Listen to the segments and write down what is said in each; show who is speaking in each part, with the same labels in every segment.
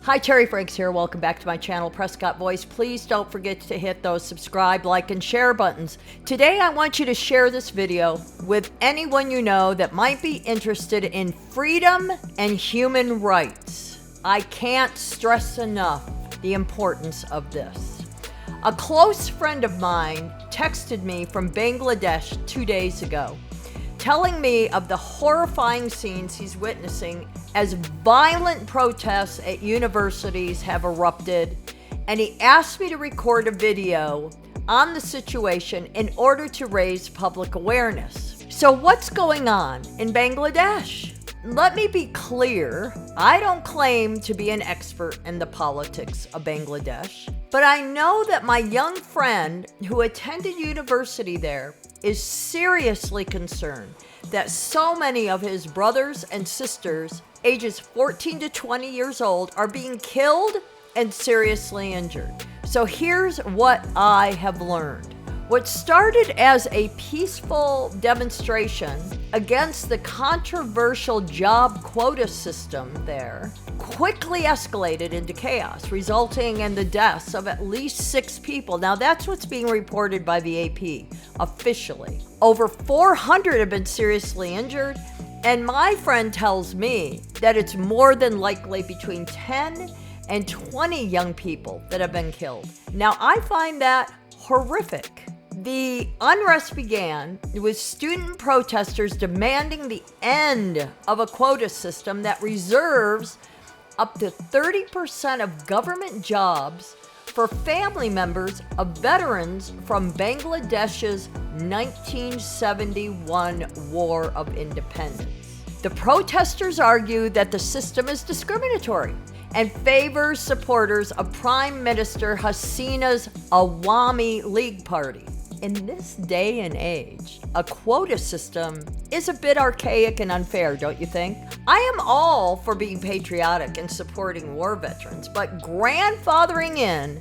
Speaker 1: Hi, Terry Franks here. Welcome back to my channel, Prescott Voice. Please don't forget to hit those subscribe, like, and share buttons. Today, I want you to share this video with anyone you know that might be interested in freedom and human rights. I can't stress enough the importance of this. A close friend of mine texted me from Bangladesh 2 days ago, telling me of the horrifying scenes he's witnessing as violent protests at universities have erupted, and he asked me to record a video on the situation in order to raise public awareness. So what's going on in Bangladesh? Let me be clear, I don't claim to be an expert in the politics of Bangladesh, but I know that my young friend who attended university there is seriously concerned that so many of his brothers and sisters ages 14 to 20 years old are being killed and seriously injured. So here's what I have learned. What started as a peaceful demonstration against the controversial job quota system there quickly escalated into chaos, resulting in the deaths of at least 6 people. Now that's what's being reported by the AP officially. Over 400 have been seriously injured, and my friend tells me that it's more than likely between 10 and 20 young people that have been killed. Now I find that horrific. The unrest began with student protesters demanding the end of a quota system that reserves up to 30% of government jobs for family members of veterans from Bangladesh's 1971 War of Independence. The protesters argue that the system is discriminatory and favors supporters of Prime Minister Hasina's Awami League Party. In this day and age, a quota system is a bit archaic and unfair, don't you think? I am all for being patriotic and supporting war veterans, but grandfathering in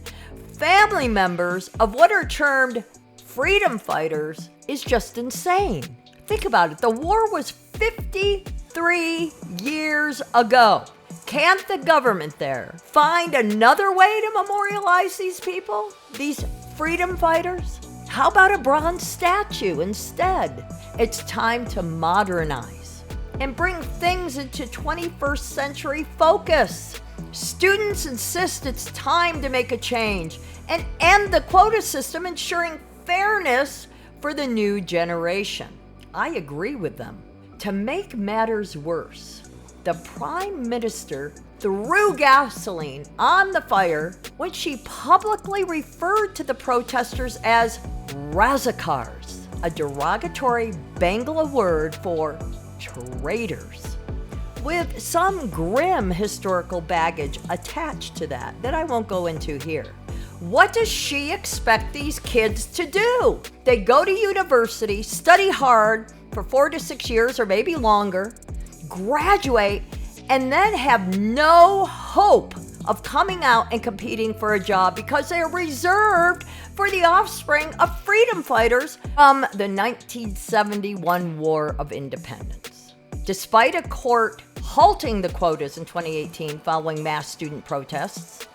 Speaker 1: family members of what are termed freedom fighters is just insane. Think about it. The war was 53 years ago. Can't the government there find another way to memorialize these people, these freedom fighters? How about a bronze statue instead? It's time to modernize and bring things into 21st century focus. Students insist it's time to make a change and end the quota system, ensuring fairness for the new generation. I agree with them. To make matters worse, the Prime Minister threw gasoline on the fire when she publicly referred to the protesters as Razakars, a derogatory Bangla word for traitors, with some grim historical baggage attached to that I won't go into here. What does she expect these kids to do? They go to university, study hard for 4 to 6 years or maybe longer, graduate, and then have no hope of coming out and competing for a job because they're reserved for the offspring of freedom fighters from the 1971 War of Independence. Despite a court halting the quotas in 2018 following mass student protests,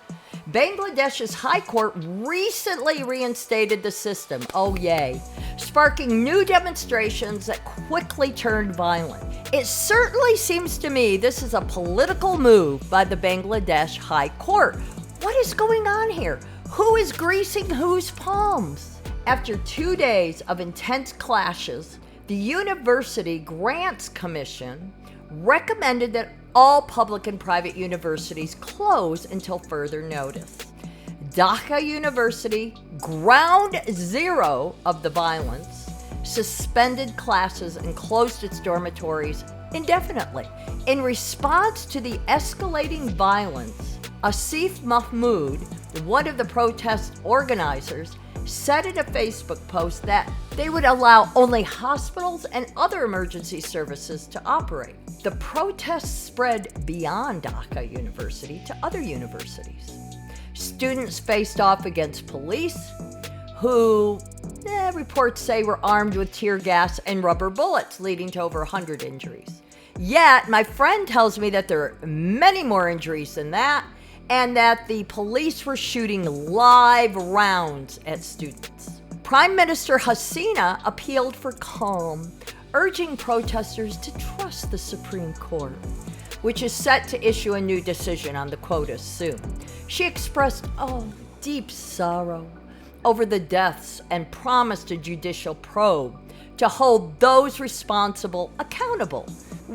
Speaker 1: Bangladesh's High Court recently reinstated the system, oh yay, sparking new demonstrations that quickly turned violent. It certainly seems to me this is a political move by the Bangladesh High Court. What is going on here? Who is greasing whose palms? After 2 days of intense clashes, the University Grants Commission recommended that all public and private universities close until further notice. Dhaka University, ground zero of the violence, suspended classes and closed its dormitories indefinitely. In response to the escalating violence, Asif Mahmood, one of the protest organizers, said in a Facebook post that they would allow only hospitals and other emergency services to operate. The protests spread beyond Dhaka University to other universities. Students faced off against police who, reports say, were armed with tear gas and rubber bullets, leading to over 100 injuries. Yet, my friend tells me that there are many more injuries than that, and that the police were shooting live rounds at students. Prime Minister Hasina appealed for calm, urging protesters to trust the Supreme Court, which is set to issue a new decision on the quotas soon. She expressed, deep sorrow over the deaths and promised a judicial probe to hold those responsible accountable,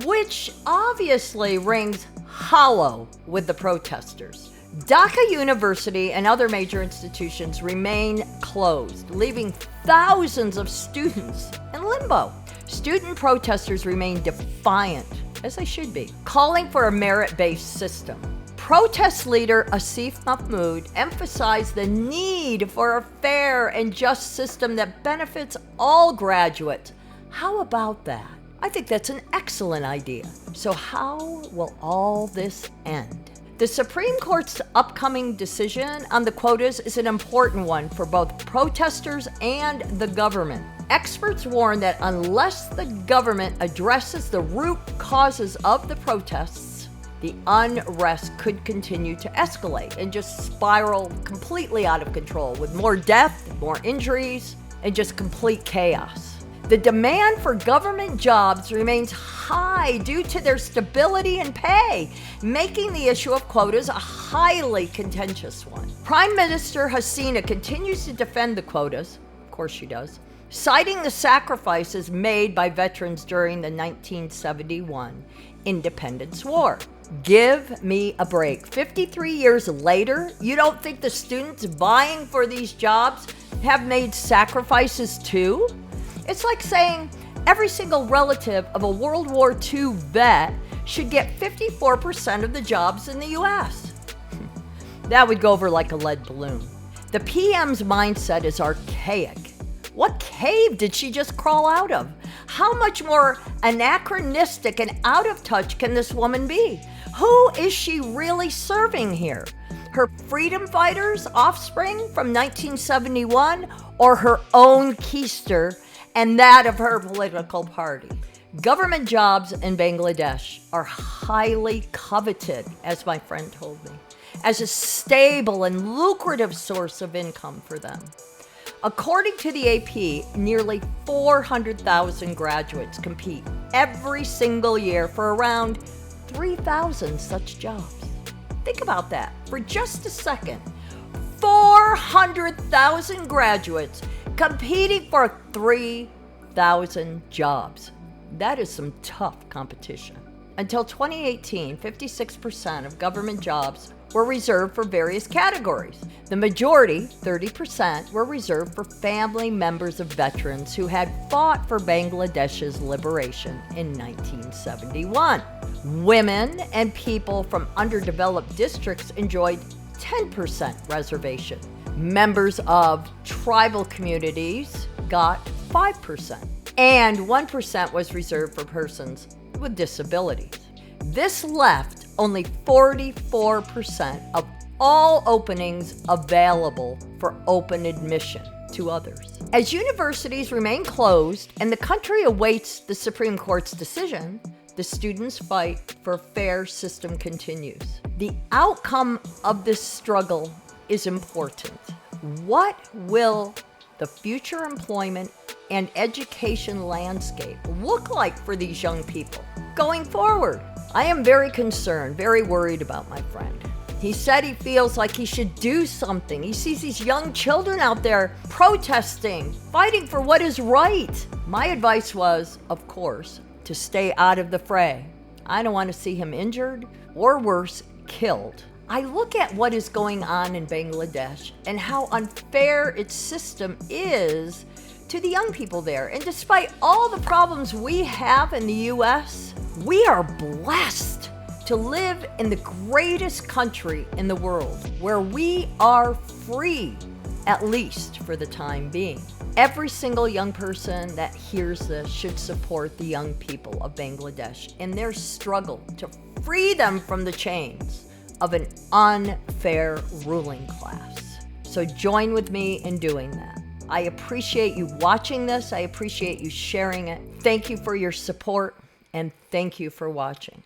Speaker 1: which obviously rings hollow with the protesters. Dhaka University and other major institutions remain closed, leaving thousands of students in limbo. Student protesters remain defiant, as they should be, calling for a merit-based system. Protest leader Asif Mahmood emphasized the need for a fair and just system that benefits all graduates. How about that? I think that's an excellent idea. So how will all this end? The Supreme Court's upcoming decision on the quotas is an important one for both protesters and the government. Experts warn that unless the government addresses the root causes of the protests, the unrest could continue to escalate and just spiral completely out of control with more death, more injuries, and just complete chaos. The demand for government jobs remains high due to their stability and pay, making the issue of quotas a highly contentious one. Prime Minister Hasina continues to defend the quotas, of course she does, citing the sacrifices made by veterans during the 1971 Independence War. Give me a break. 53 years later, you don't think the students vying for these jobs have made sacrifices too? It's like saying every single relative of a World War II vet should get 54% of the jobs in the US. That would go over like a lead balloon. The PM's mindset is archaic. What cave did she just crawl out of? How much more anachronistic and out of touch can this woman be? Who is she really serving here? Her freedom fighters' offspring from 1971 or her own keister and that of her political party? Government jobs in Bangladesh are highly coveted, as my friend told me, as a stable and lucrative source of income for them. According to the AP, nearly 400,000 graduates compete every single year for around 3,000 such jobs. Think about that for just a second. 400,000 graduates competing for 3,000 jobs. That is some tough competition. Until 2018, 56% of government jobs were reserved for various categories. The majority, 30%, were reserved for family members of veterans who had fought for Bangladesh's liberation in 1971. Women and people from underdeveloped districts enjoyed 10% reservation. Members of tribal communities got 5%. And 1% was reserved for persons with disabilities. This left only 44% of all openings available for open admission to others. As universities remain closed and the country awaits the Supreme Court's decision, the students' fight for a fair system continues. The outcome of this struggle is important. What will the future employment and education landscape look like for these young people going forward? I am very concerned, very worried about my friend. He said he feels like he should do something. He sees these young children out there protesting, fighting for what is right. My advice was, of course, to stay out of the fray. I don't want to see him injured or worse, killed. I look at what is going on in Bangladesh and how unfair its system is to the young people there. And despite all the problems we have in the US, we are blessed to live in the greatest country in the world where we are free, at least for the time being. Every single young person that hears this should support the young people of Bangladesh in their struggle to free them from the chains of an unfair ruling class. So join with me in doing that. I appreciate you watching this. I appreciate you sharing it. Thank you for your support, and thank you for watching.